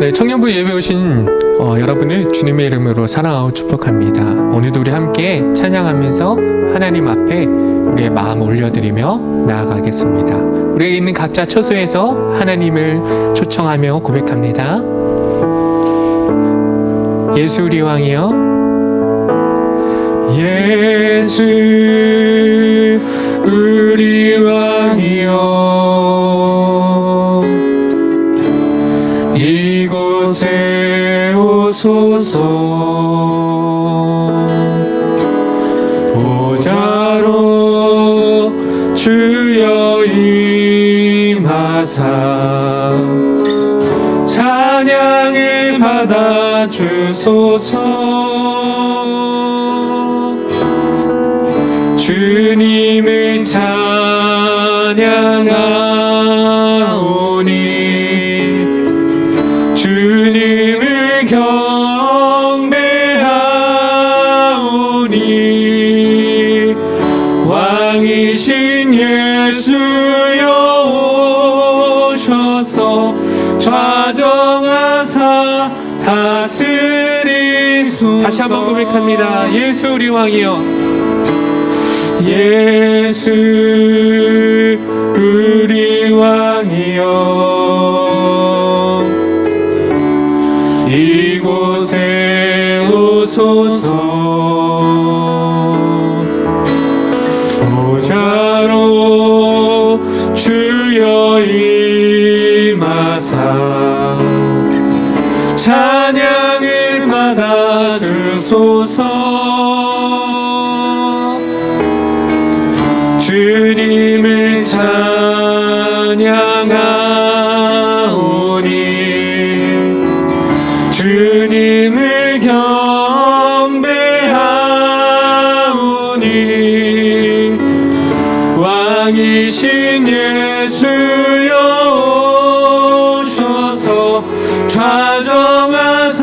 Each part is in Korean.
네, 청년부 예배 오신 여러분을 주님의 이름으로 사랑하고 축복합니다. 오늘도 우리 함께 찬양하면서 하나님 앞에 우리의 마음 올려드리며 나아가겠습니다. 우리가 있는 각자 처소에서 하나님을 초청하며 고백합니다. 예수 우리 왕이여, 예수 우리 왕이여, 이곳에 오소서. 보좌로 주여 임하사 찬양을 받아 주소서. 주님을 찬양하오니 주님을 경배하오니 왕이신 예수여 오셔서 좌정하사 다스리소서. 다시 한번 고백합니다. 예수 우리 왕이여, 예수 우리 왕이여, 이곳에 오소서. 보좌로 주여 임하사 찬양을 받아 주소서. 주님을 찬양하오니 주님을 경배하오니 왕이신 예수여 오셔서 좌정하사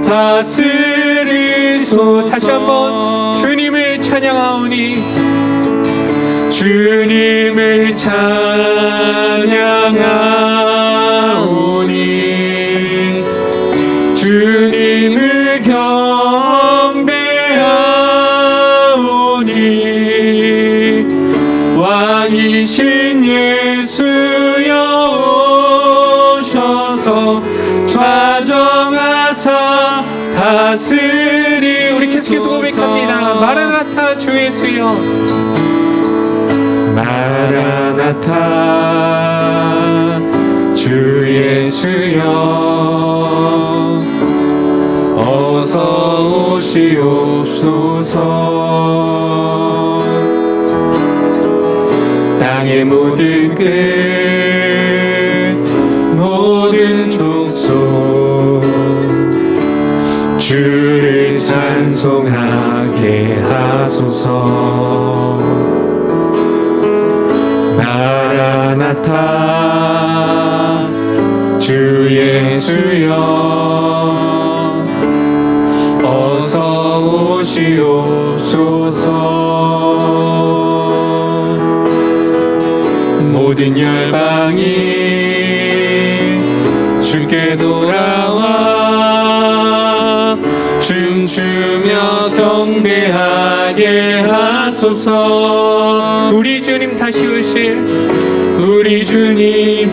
다스리소서. 다시 한번 주님을 찬양하오니 주님을 찬양하오니 주님을 경배하오니 왕이신 예수여 오셔서 좌정하사 다스리. 우리 계속해서 고백합니다. 마라나타 주 예수여, 마라나타 주 예수여, 어서 오시옵소서. 땅의 모든 끝 모든 족속 주를 찬송하게 하소서. 마라나타 주 예수여, 어서 오시옵소서. 모든 열방이 주께 돌아와 춤추며 경배하게 하소서. 우리 주님 다시 오실, 우리 주님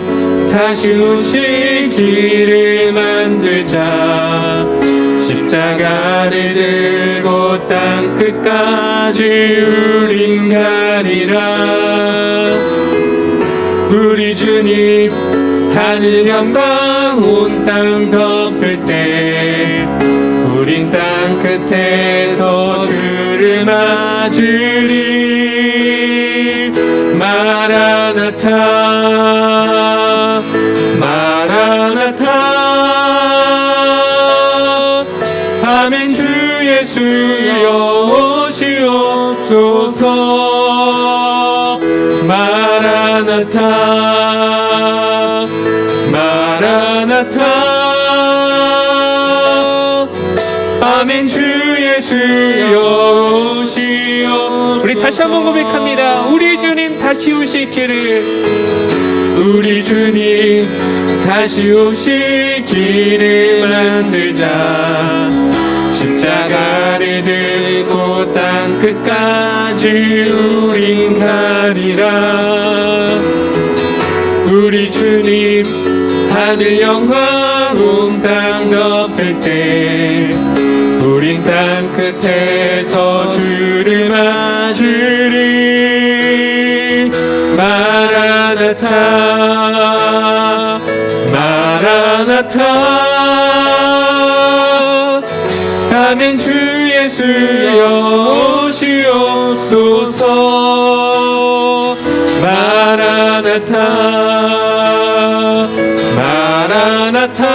다시 오실 길을 만들자. 십자가를 들고 땅 끝까지 우린 가리라. 우리 주님 하늘 영광 온 땅 덮을 때 우린 땅 끝에서 주를 맞으리. 마라나타 마라나타. 아멘. 주 예수여 오시옵소서. 마라나타 마라나타. 아멘. 주 예수여 오시옵소서. 우리 다시 한번 고백합니다. 우리 우리 주님 다시 오실 길을, 우리 주님 다시 오실 길을 만들자. 십자가를 들고 땅 끝까지 우린 가리라. 우리 주님 하늘 영광 온 땅 덮을 때 우린 땅 끝에서 주를 맞으리. 마라나타 마라나타. 아멘. 주 예수여 오시옵소서. 마라나타 마라나타.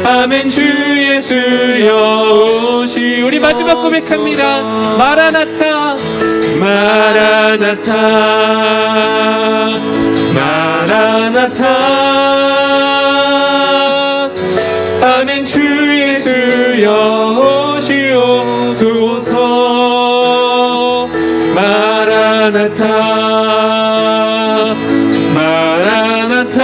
아멘. 주 예수여 오시. 우리 마지막 고백합니다. 마라나타 마라나타 마라나타. 아멘. 주 예수여 오시옵소서. 마라나타 마라나타.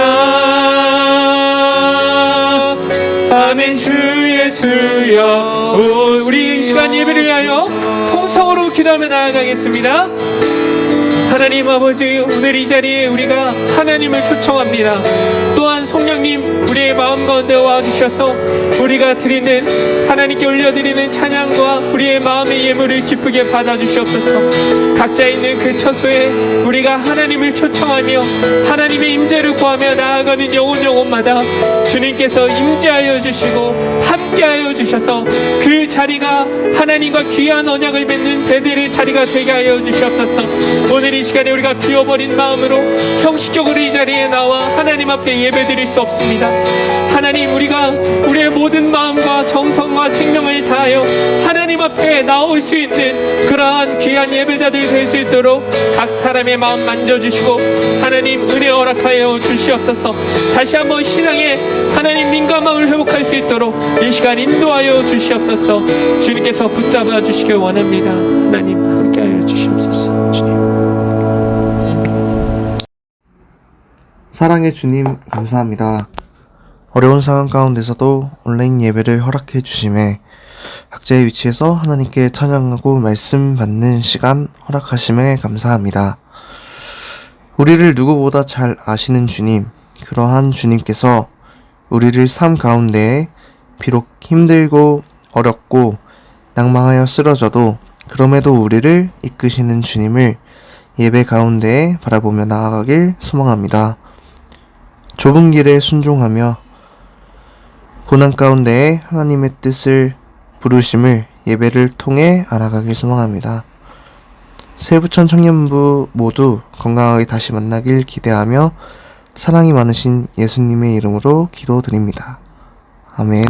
아멘. 주 예수여. 우리 이 시간 예배를 위하여 통성으로 기도하며 나아가겠습니다. 하나님 아버지, 오늘 이 자리에 우리가 하나님을 초청합니다. 또한 성령님 우리의 마음 가운데 와주셔서 우리가 드리는, 하나님께 올려드리는 찬양과 우리의 마음의 예물을 기쁘게 받아주시옵소서. 각자 있는 그 처소에 우리가 하나님을 초청하며 하나님의 임재를 구하며 나아가는 영혼마다 주님께서 임재하여 주시고 함께하여 주셔서 그 자리가 하나님과 귀한 언약을 맺는 베델의 자리가 되게 하여 주시옵소서. 오늘 이 시간에 우리가 비워버린 마음으로 형식적으로 이 자리에 나와 하나님 앞에 예배드릴 수 없습니다. 하나님, 우리가 우리의 모든 마음과 정성과 생명을 다하여 하나님 앞에 나올 수 있는 그러한 귀한 예배자들 될 수 있도록 각 사람의 마음 만져주시고 하나님 은혜 허락하여 주시옵소서. 다시 한번 신앙의 하나님 민감함을 회복할 수 있도록 이 시간 인도하여 주시옵소서. 주님께서 붙잡아 주시길 원합니다. 하나님 함께하여 주시옵소서. 주님. 사랑의 주님, 감사합니다. 어려운 상황 가운데서도 온라인 예배를 허락해 주심에 각자의 위치에서 하나님께 찬양하고 말씀 받는 시간 허락하심에 감사합니다. 우리를 누구보다 잘 아시는 주님, 그러한 주님께서 우리를 삶 가운데에 비록 힘들고 어렵고 낭망하여 쓰러져도 그럼에도 우리를 이끄시는 주님을 예배 가운데에 바라보며 나아가길 소망합니다. 좁은 길에 순종하며 고난 가운데에 하나님의 뜻을 부르심을 예배를 통해 알아가길 소망합니다. 세부천 청년부 모두 건강하게 다시 만나길 기대하며 사랑이 많으신 예수님의 이름으로 기도드립니다. 아멘.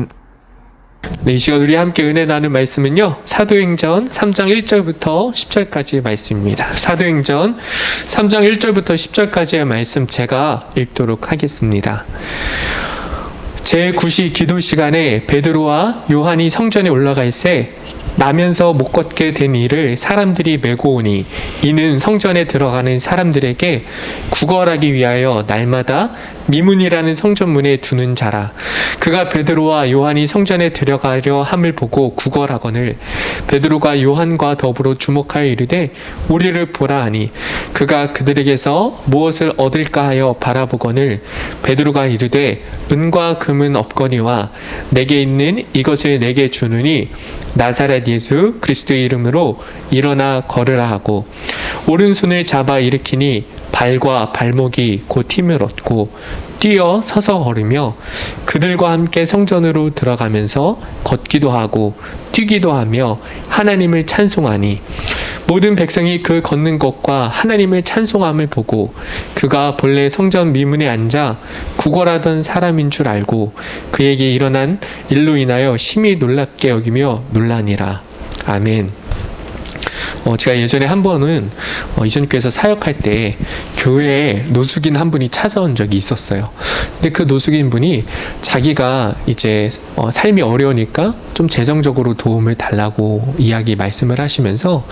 네, 이 시간 우리 함께 은혜 나눌 말씀은요, 사도행전 3장 1절부터 10절까지의 말씀입니다. 사도행전 3장 1절부터 10절까지의 말씀 제가 읽도록 하겠습니다. 제9시 기도 시간에 베드로와 요한이 성전에 올라가 있에 나면서 못 걷게 된 이를 사람들이 메고 오니 이는 성전에 들어가는 사람들에게 구걸하기 위하여 날마다 미문이라는 성전문에 두는 자라. 그가 베드로와 요한이 성전에 들어가려 함을 보고 구걸하거늘 베드로가 요한과 더불어 주목하여 이르되 우리를 보라 하니 그가 그들에게서 무엇을 얻을까 하여 바라보거늘 베드로가 이르되 은과 금은 없거니와 내게 있는 이것을 내게 주느니 나사렛 예수 그리스도의 이름으로 일어나 걸으라 하고 오른손을 잡아 일으키니 발과 발목이 곧 힘을 얻고 뛰어 서서 걸으며 그들과 함께 성전으로 들어가면서 걷기도 하고 뛰기도 하며 하나님을 찬송하니 모든 백성이 그 걷는 것과 하나님을 찬송함을 보고 그가 본래 성전 미문에 앉아 구걸하던 사람인 줄 알고 그에게 일어난 일로 인하여 심히 놀랍게 여기며 놀라니라. 아멘. 제가 예전에 한 번은 이전 교회에서 사역할 때 교회에 노숙인 한 분이 찾아온 적이 있었어요. 근데 그 노숙인 분이 자기가 이제 삶이 어려우니까 좀 재정적으로 도움을 달라고 말씀을 하시면서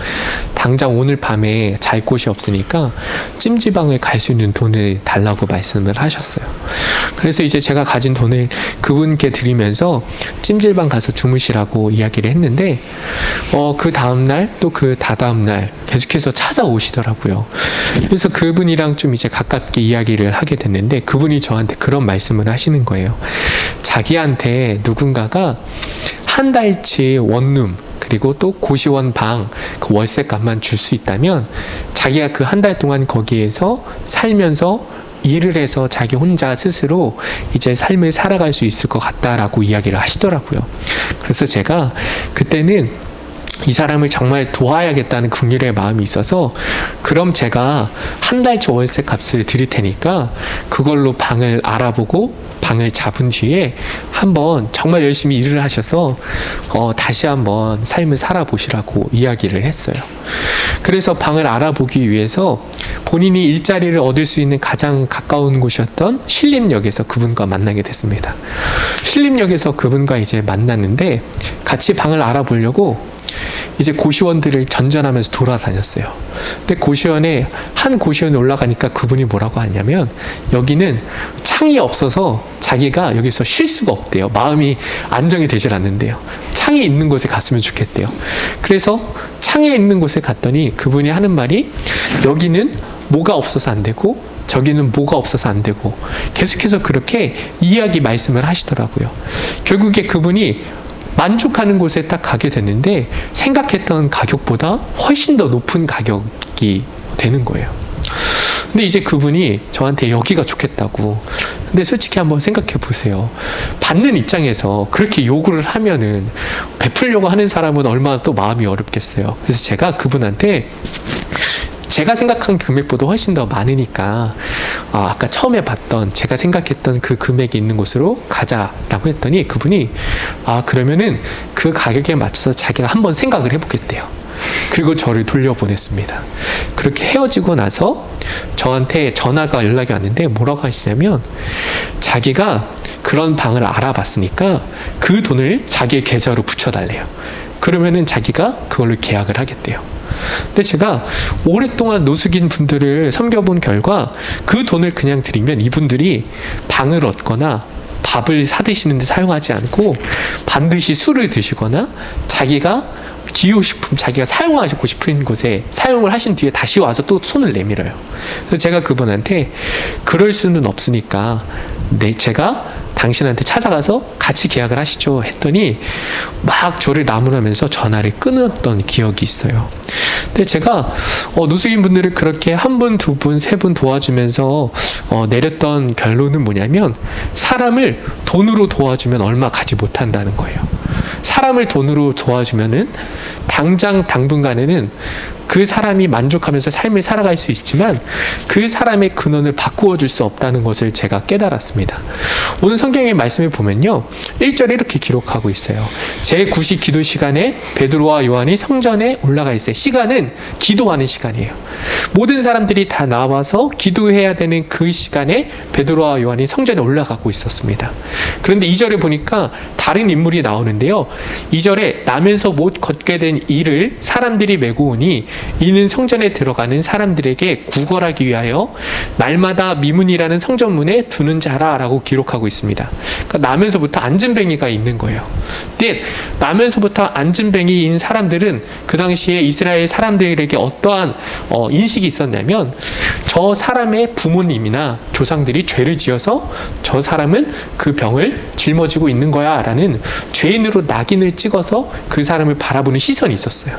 당장 오늘 밤에 잘 곳이 없으니까 찜질방에 갈 수 있는 돈을 달라고 말씀을 하셨어요. 그래서 이제 제가 가진 돈을 그분께 드리면서 찜질방 가서 주무시라고 이야기를 했는데 그 다음날 또 그 다다음날 계속해서 찾아오시더라고요. 그래서 그분이랑 좀 이제 가깝게 이야기를 하게 됐는데 그분이 저한테 그런 말씀을 하시는 거예요. 자기한테 누군가가 한 달치 원룸 그리고 또 고시원 방 그 월세값만 줄 수 있다면 자기가 그 한 달 동안 거기에서 살면서 일을 해서 자기 혼자 스스로 이제 삶을 살아갈 수 있을 것 같다라고 이야기를 하시더라고요. 그래서 제가 그때는 이 사람을 정말 도와야겠다는 긍휼의 마음이 있어서 그럼 제가 한 달치 월세 값을 드릴 테니까 그걸로 방을 알아보고 방을 잡은 뒤에 한번 정말 열심히 일을 하셔서 다시 한번 삶을 살아보시라고 이야기를 했어요. 그래서 방을 알아보기 위해서 본인이 일자리를 얻을 수 있는 가장 가까운 곳이었던 신림역에서 그분과 만나게 됐습니다. 신림역에서 그분과 이제 만났는데 같이 방을 알아보려고 이제 고시원들을 전전하면서 돌아다녔어요. 근데 한 고시원에 올라가니까 그분이 뭐라고 하냐면 여기는 창이 없어서 자기가 여기서 쉴 수가 없대요. 마음이 안정이 되질 않는데요. 창이 있는 곳에 갔으면 좋겠대요. 그래서 창에 있는 곳에 갔더니 그분이 하는 말이 여기는 뭐가 없어서 안 되고 저기는 뭐가 없어서 안 되고 계속해서 그렇게 말씀을 하시더라고요. 결국에 그분이 만족하는 곳에 딱 가게 됐는데 생각했던 가격보다 훨씬 더 높은 가격이 되는 거예요. 근데 이제 그분이 저한테 여기가 좋겠다고. 근데 솔직히 한번 생각해 보세요. 받는 입장에서 그렇게 요구를 하면은 베풀려고 하는 사람은 얼마나 또 마음이 어렵겠어요. 그래서 제가 그분한테 제가 생각한 금액보다 훨씬 더 많으니까 아까 처음에 봤던 제가 생각했던 그 금액이 있는 곳으로 가자라고 했더니 그분이 그러면은 그 가격에 맞춰서 자기가 한번 생각을 해보겠대요. 그리고 저를 돌려보냈습니다. 그렇게 헤어지고 나서 저한테 연락이 왔는데 뭐라고 하시냐면 자기가 그런 방을 알아봤으니까 그 돈을 자기의 계좌로 붙여달래요. 그러면은 자기가 그걸로 계약을 하겠대요. 근데 제가 오랫동안 노숙인 분들을 섬겨본 결과 그 돈을 그냥 드리면 이분들이 방을 얻거나 밥을 사드시는데 사용하지 않고 반드시 술을 드시거나 자기가 기호식품 자기가 사용하고 싶은 곳에 사용을 하신 뒤에 다시 와서 또 손을 내밀어요. 그래서 제가 그분한테 그럴 수는 없으니까 제가 당신한테 찾아가서 같이 계약을 하시죠 했더니 막 저를 나무라면서 전화를 끊었던 기억이 있어요. 근데 제가 노숙인 분들을 그렇게 한 분, 두 분, 세 분 도와주면서 내렸던 결론은 뭐냐면 사람을 돈으로 도와주면 얼마 가지 못한다는 거예요. 사람을 돈으로 도와주면은 당분간에는 그 사람이 만족하면서 삶을 살아갈 수 있지만 그 사람의 근원을 바꾸어 줄 수 없다는 것을 제가 깨달았습니다. 오늘 성경의 말씀을 보면요. 1절에 이렇게 기록하고 있어요. 제9시 기도 시간에 베드로와 요한이 성전에 올라가 있어요. 시간은 기도하는 시간이에요. 모든 사람들이 다 나와서 기도해야 되는 그 시간에 베드로와 요한이 성전에 올라가고 있었습니다. 그런데 2절에 보니까 다른 인물이 나오는데요. 2절에 나면서 못 걷게 된 이를 사람들이 메고 오니 이는 성전에 들어가는 사람들에게 구걸하기 위하여 날마다 미문이라는 성전문에 두는 자라라고 기록하고 있습니다. 그러니까 나면서부터 앉은뱅이가 있는 거예요. 근데 나면서부터 앉은뱅이인 사람들은 그 당시에 이스라엘 사람들에게 어떠한 인식이 있었냐면 저 사람의 부모님이나 조상들이 죄를 지어서 저 사람은 그 병을 짊어지고 있는 거야 라는 죄인으로 낙인을 찍어서 그 사람을 바라보는 시선이 있었어요.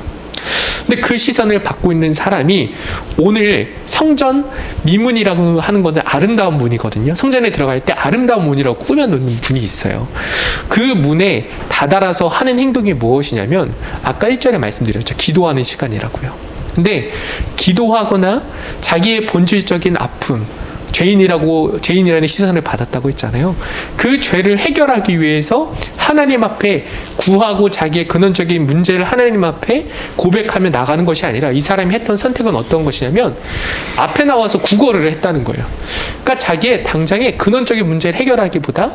근데 그 시선을 받고 있는 사람이 오늘 성전 미문이라고 하는 것은 아름다운 문이거든요. 성전에 들어갈 때 아름다운 문이라고 꾸며놓는 분이 있어요. 그 문에 다다라서 하는 행동이 무엇이냐면 아까 1절에 말씀드렸죠. 기도하는 시간이라고요. 근데 기도하거나 자기의 본질적인 아픔, 죄인이라는 시선을 받았다고 했잖아요. 그 죄를 해결하기 위해서 하나님 앞에 구하고 자기의 근원적인 문제를 하나님 앞에 고백하며 나가는 것이 아니라 이 사람이 했던 선택은 어떤 것이냐면 앞에 나와서 구걸을 했다는 거예요. 그러니까 자기의 당장의 근원적인 문제를 해결하기보다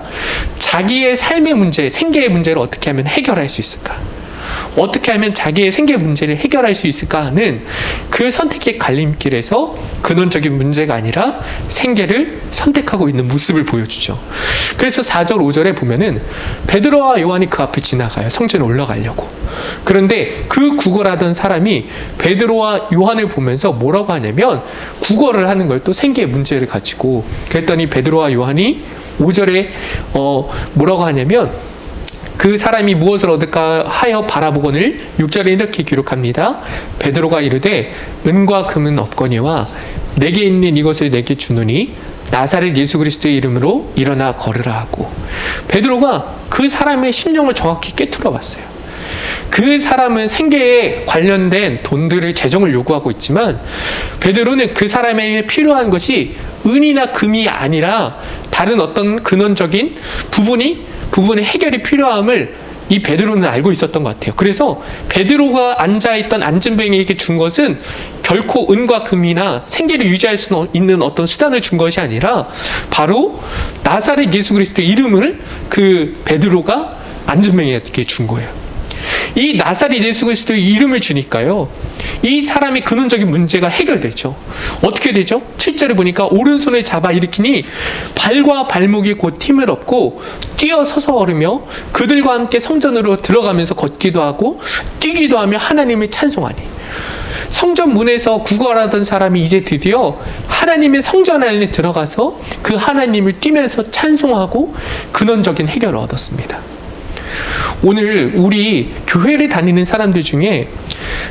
자기의 삶의 문제, 생계의 문제를 어떻게 하면 해결할 수 있을까? 어떻게 하면 자기의 생계 문제를 해결할 수 있을까 하는 그 선택의 갈림길에서 근원적인 문제가 아니라 생계를 선택하고 있는 모습을 보여주죠. 그래서 4절 5절에 보면은 베드로와 요한이 그 앞을 지나가요. 성전에 올라가려고. 그런데 그 구걸하던 사람이 베드로와 요한을 보면서 뭐라고 하냐면 구걸을 하는 거예요. 또 생계의 문제를 가지고. 그랬더니 베드로와 요한이 5절에 뭐라고 하냐면 그 사람이 무엇을 얻을까 하여 바라보거늘 6절에 이렇게 기록합니다. 베드로가 이르되 은과 금은 없거니와 내게 있는 이것을 내게 주노니 나사렛 예수 그리스도의 이름으로 일어나 걸으라 하고, 베드로가 그 사람의 심령을 정확히 꿰뚫어 봤어요. 그 사람은 생계에 관련된 돈들을 재정을 요구하고 있지만 베드로는 그 사람에게 필요한 것이 은이나 금이 아니라 다른 어떤 근원적인 부분의 해결이 필요함을 이 베드로는 알고 있었던 것 같아요. 그래서 베드로가 앉아있던 안진뱅이에게 준 것은 결코 은과 금이나 생계를 유지할 수 있는 어떤 수단을 준 것이 아니라 바로 나사렛 예수 그리스도의 이름을 그 베드로가 안진뱅이에게 준 거예요. 이 나사렛 예수 그리스도의 이름을 주니까요, 이 사람의 근원적인 문제가 해결되죠. 어떻게 되죠? 7절에 보니까 오른손을 잡아 일으키니 발과 발목이 곧 힘을 얻고 뛰어서서 걸으며 그들과 함께 성전으로 들어가면서 걷기도 하고 뛰기도 하며 하나님을 찬송하니. 성전 문에서 구걸하던 사람이 이제 드디어 하나님의 성전 안에 들어가서 그 하나님을 뛰면서 찬송하고 근원적인 해결을 얻었습니다. 오늘 우리 교회를 다니는 사람들 중에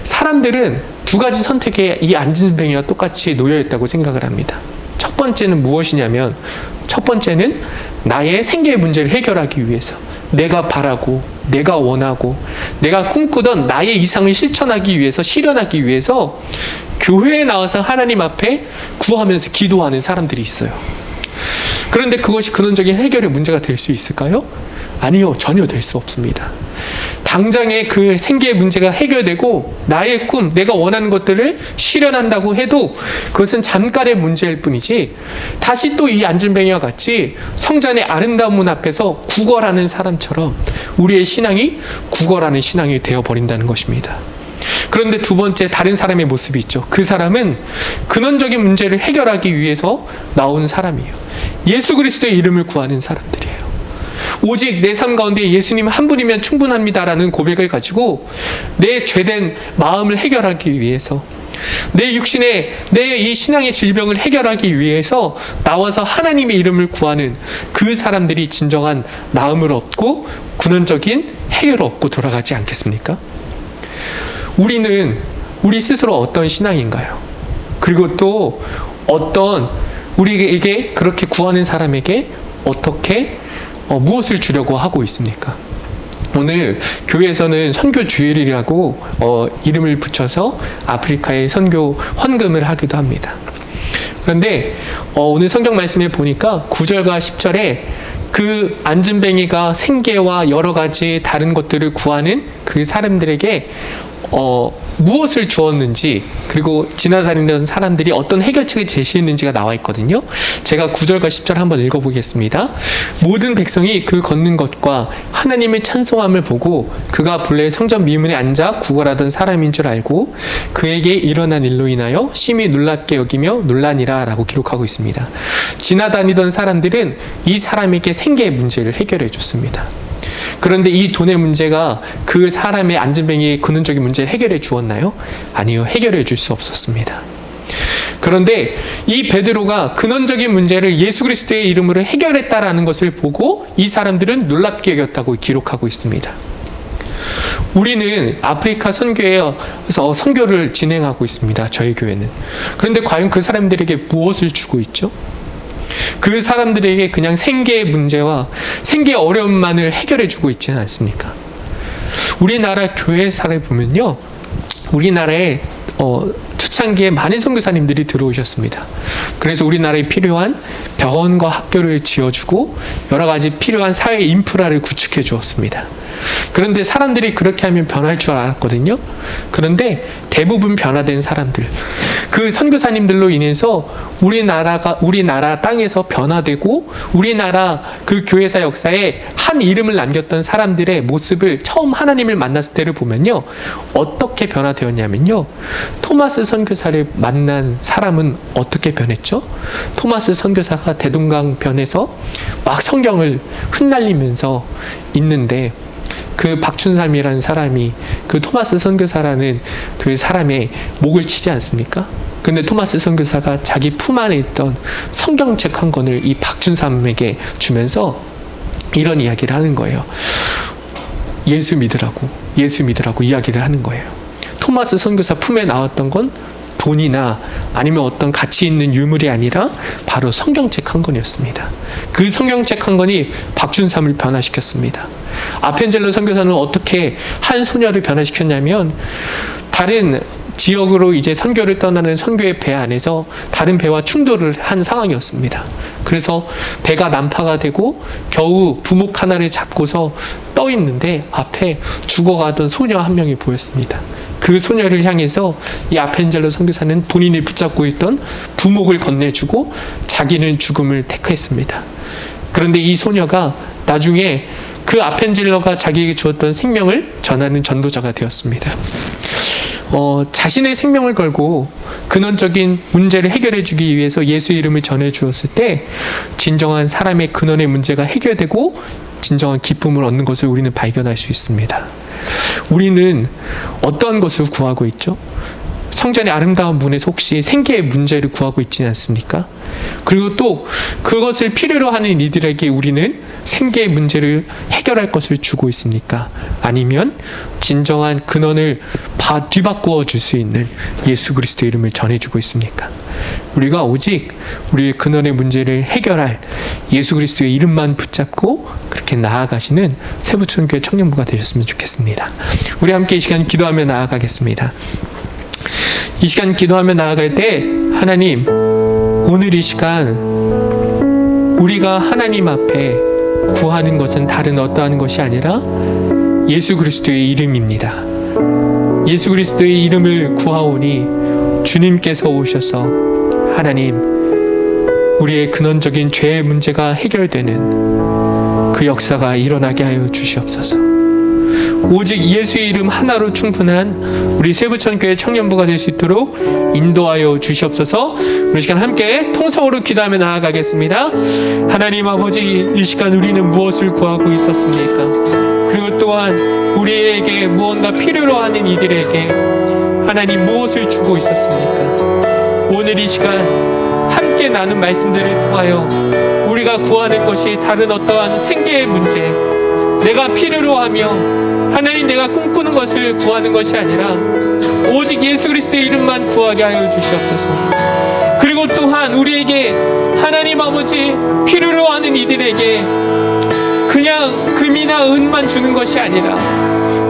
사람들은 두 가지 선택에 이 안진뱅이와 똑같이 놓여 있다고 생각을 합니다. 첫 번째는 무엇이냐면, 첫 번째는 나의 생계의 문제를 해결하기 위해서 내가 바라고 내가 원하고 내가 꿈꾸던 나의 이상을 실현하기 위해서 교회에 나와서 하나님 앞에 구하면서 기도하는 사람들이 있어요. 그런데 그것이 근원적인 해결의 문제가 될 수 있을까요? 아니요, 전혀 될 수 없습니다. 당장에 그 생계의 문제가 해결되고 나의 꿈, 내가 원하는 것들을 실현한다고 해도 그것은 잠깐의 문제일 뿐이지, 다시 또 이 안진뱅이와 같이 성전의 아름다운 문 앞에서 구걸하는 사람처럼 우리의 신앙이 구걸하는 신앙이 되어버린다는 것입니다. 그런데 두 번째, 다른 사람의 모습이 있죠. 그 사람은 근원적인 문제를 해결하기 위해서 나온 사람이에요. 예수 그리스도의 이름을 구하는 사람들이에요. 오직 내 삶 가운데 예수님 한 분이면 충분합니다라는 고백을 가지고 내 죄된 마음을 해결하기 위해서, 내 육신의 내 이 신앙의 질병을 해결하기 위해서 나와서 하나님의 이름을 구하는 그 사람들이 진정한 나음을 얻고 근원적인 해결을 얻고 돌아가지 않겠습니까? 우리는 우리 스스로 어떤 신앙인가요? 그리고 또 어떤 우리에게 그렇게 구하는 사람에게 어떻게 무엇을 주려고 하고 있습니까? 오늘 교회에서는 선교 주일이라고 이름을 붙여서 아프리카에 선교 헌금을 하기도 합니다. 그런데 오늘 성경 말씀에 보니까 9절과 10절에 그 안진뱅이가 생계와 여러 가지 다른 것들을 구하는 그 사람들에게 무엇을 주었는지, 그리고 지나다니던 사람들이 어떤 해결책을 제시했는지가 나와 있거든요. 제가 9절과 10절 한번 읽어보겠습니다. 모든 백성이 그 걷는 것과 하나님의 찬송함을 보고 그가 본래 성전 미문에 앉아 구걸하던 사람인 줄 알고 그에게 일어난 일로 인하여 심히 놀랍게 여기며 놀라니라 라고 기록하고 있습니다. 지나다니던 사람들은 이 사람에게 생계의 문제를 해결해 줬습니다. 그런데 이 돈의 문제가 그 사람의 안진뱅이의 근원적인 문제를 해결해 주었나요? 아니요, 해결해 줄 수 없었습니다. 그런데 이 베드로가 근원적인 문제를 예수 그리스도의 이름으로 해결했다라는 것을 보고 이 사람들은 놀랍게 여겼다고 기록하고 있습니다. 우리는 아프리카 선교에서 선교를 진행하고 있습니다. 저희 교회는. 그런데 과연 그 사람들에게 무엇을 주고 있죠? 그 사람들에게 그냥 생계의 문제와 생계의 어려움만을 해결해 주고 있지는 않습니까? 우리나라 교회사를 보면요, 우리나라에 초창기에 많은 선교사님들이 들어오셨습니다. 그래서 우리나라에 필요한 병원과 학교를 지어주고 여러 가지 필요한 사회 인프라를 구축해 주었습니다. 그런데 사람들이 그렇게 하면 변할 줄 알았거든요. 그런데 대부분 변화된 사람들, 그 선교사님들로 인해서 우리나라 땅에서 변화되고 우리나라 그 교회사 역사에 한 이름을 남겼던 사람들의 모습을 처음 하나님을 만났을 때를 보면요, 어떻게 변화되었냐면요, 토마스 선교사를 만난 사람은 어떻게 변했죠? 토마스 선교사가 대동강변에서 막 성경을 흩날리면서 있는데 그 박춘삼이라는 사람이 그 토마스 선교사라는 그 사람의 목을 치지 않습니까? 근데 토마스 선교사가 자기 품 안에 있던 성경책 한 권을 이 박춘삼에게 주면서 이런 이야기를 하는 거예요. 예수 믿으라고 이야기를 하는 거예요. 토마스 선교사 품에 나왔던 건 돈이나 아니면 어떤 가치 있는 유물이 아니라 바로 성경책 한 권이었습니다. 그 성경책 한 권이 박준삼을 변화시켰습니다. 아펜젤로 선교사는 어떻게 한 소녀를 변화시켰냐면, 다른 지역으로 이제 선교를 떠나는 선교의 배 안에서 다른 배와 충돌을 한 상황이었습니다. 그래서 배가 난파가 되고 겨우 부목 하나를 잡고서 떠 있는데 앞에 죽어가던 소녀 한 명이 보였습니다. 그 소녀를 향해서 이 아펜젤로 선교사는 본인이 붙잡고 있던 부목을 건네주고 자기는 죽음을 택했습니다. 그런데 이 소녀가 나중에 그 아펜젤로가 자기에게 주었던 생명을 전하는 전도자가 되었습니다. 자신의 생명을 걸고 근원적인 문제를 해결해 주기 위해서 예수의 이름을 전해 주었을 때 진정한 사람의 근원의 문제가 해결되고 진정한 기쁨을 얻는 것을 우리는 발견할 수 있습니다. 우리는 어떠한 것을 구하고 있죠? 성전의 아름다운 문에서 혹시 생계의 문제를 구하고 있지는 않습니까? 그리고 또 그것을 필요로 하는 이들에게 우리는 생계의 문제를 해결할 것을 주고 있습니까? 아니면 진정한 근원을 뒤바꾸어 줄 수 있는 예수 그리스도의 이름을 전해주고 있습니까? 우리가 오직 우리의 근원의 문제를 해결할 예수 그리스도의 이름만 붙잡고 그렇게 나아가시는 세부천교회 청년부가 되셨으면 좋겠습니다. 우리 함께 이 시간 기도하며 나아가겠습니다. 이 시간 기도하며 나아갈 때, 하나님, 오늘 이 시간 우리가 하나님 앞에 구하는 것은 다른 어떠한 것이 아니라 예수 그리스도의 이름입니다. 예수 그리스도의 이름을 구하오니 주님께서 오셔서 하나님, 우리의 근원적인 죄의 문제가 해결되는 그 역사가 일어나게 하여 주시옵소서. 오직 예수의 이름 하나로 충분한 우리 세부천교회 청년부가 될 수 있도록 인도하여 주시옵소서. 우리 시간 함께 통성으로 기도하며 나아가겠습니다. 하나님 아버지, 이 시간 우리는 무엇을 구하고 있었습니까? 그리고 또한 우리에게 무언가 필요로 하는 이들에게 하나님 무엇을 주고 있었습니까? 오늘 이 시간 함께 나눈 말씀들을 통하여 우리가 구하는 것이 다른 어떠한 생계의 문제, 내가 필요로 하며 하나님 내가 꿈꾸는 것을 구하는 것이 아니라 오직 예수 그리스도의 이름만 구하게 하여 주시옵소서. 그리고 또한 우리에게 하나님 아버지 필요로 하는 이들에게 그냥 금이나 은만 주는 것이 아니라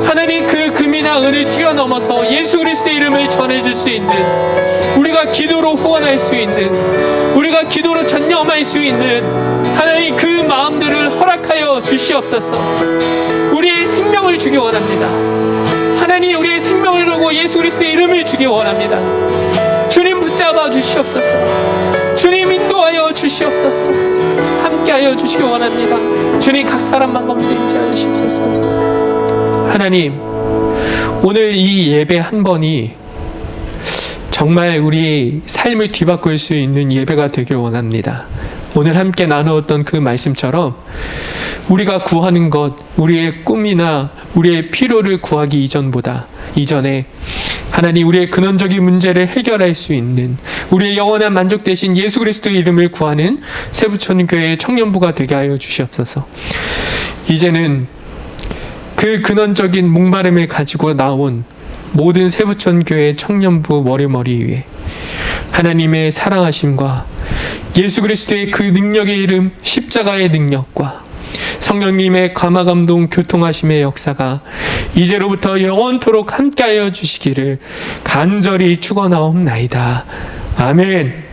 하나님 그 금이나 은을 뛰어넘어서 예수 그리스도의 이름을 전해줄 수 있는, 우리가 기도로 후원할 수 있는, 우리가 기도로 전념할 수 있는 하나님 그 마음들을 허락하여 주시옵소서. 우리의 생명을 주기 원합니다. 하나님, 우리의 생명을 걸고 예수 그리스도의 이름을 주기 원합니다. 주님 붙잡아 주시옵소서. 주님 인도하여 주시옵소서. 함께하여 주시기 원합니다. 주님 각 사람만 가운데 임재하여 주시옵소서. 하나님, 오늘 이 예배 한 번이 정말 우리 삶을 뒤바꿀 수 있는 예배가 되길 원합니다. 오늘 함께 나누었던 그 말씀처럼 우리가 구하는 것, 우리의 꿈이나 우리의 필요를 구하기 이전에 하나님, 우리의 근원적인 문제를 해결할 수 있는 우리의 영원한 만족 되신 예수 그리스도의 이름을 구하는 세부천교회의 청년부가 되게 하여 주시옵소서. 이제는 그 근원적인 목마름을 가지고 나온 모든 세부천교회 청년부 머리머리 위에 하나님의 사랑하심과 예수 그리스도의 그 능력의 이름, 십자가의 능력과 성령님의 감화감동 교통하심의 역사가 이제로부터 영원토록 함께하여 주시기를 간절히 축원하옵나이다. 아멘.